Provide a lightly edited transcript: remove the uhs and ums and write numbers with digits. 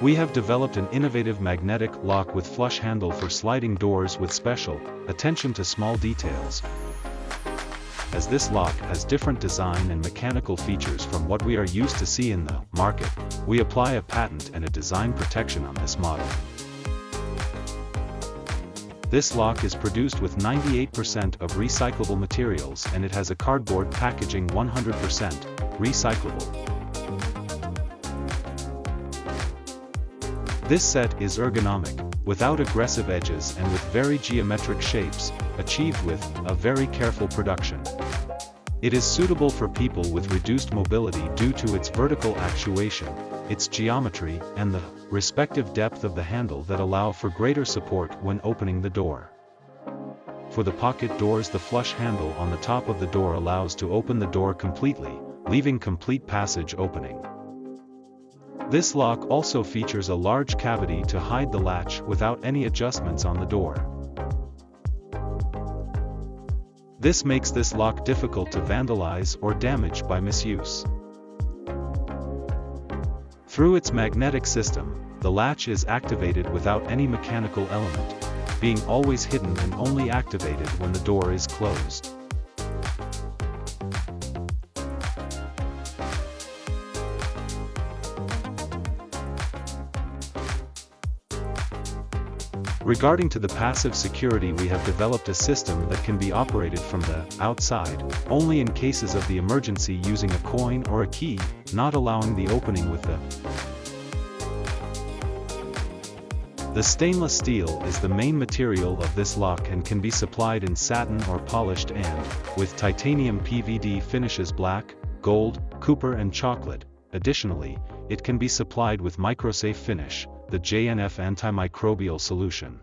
We have developed an innovative magnetic lock with flush handle for sliding doors with special attention to small details. As this lock has different design and mechanical features from what we are used to see in the market, we apply a patent and a design protection on this model. This lock is produced with 98% of recyclable materials, and it has a cardboard packaging 100% recyclable. This set is ergonomic, without aggressive edges and with very geometric shapes, achieved with a very careful production. It is suitable for people with reduced mobility due to its vertical actuation, its geometry, and the respective depth of the handle that allow for greater support when opening the door. For the pocket doors, the flush handle on the top of the door allows to open the door completely, leaving complete passage opening. This lock also features a large cavity to hide the latch without any adjustments on the door. This makes this lock difficult to vandalize or damage by misuse. Through its magnetic system, the latch is activated without any mechanical element, being always hidden and only activated when the door is closed. Regarding to the passive security, we have developed a system that can be operated from the outside, only in cases of the emergency, using a coin or a key, not allowing the opening with The stainless steel is the main material of this lock and can be supplied in satin or polished and, with titanium PVD finishes black, gold, copper and chocolate. Additionally, it can be supplied with microsafe finish, the JNF antimicrobial solution.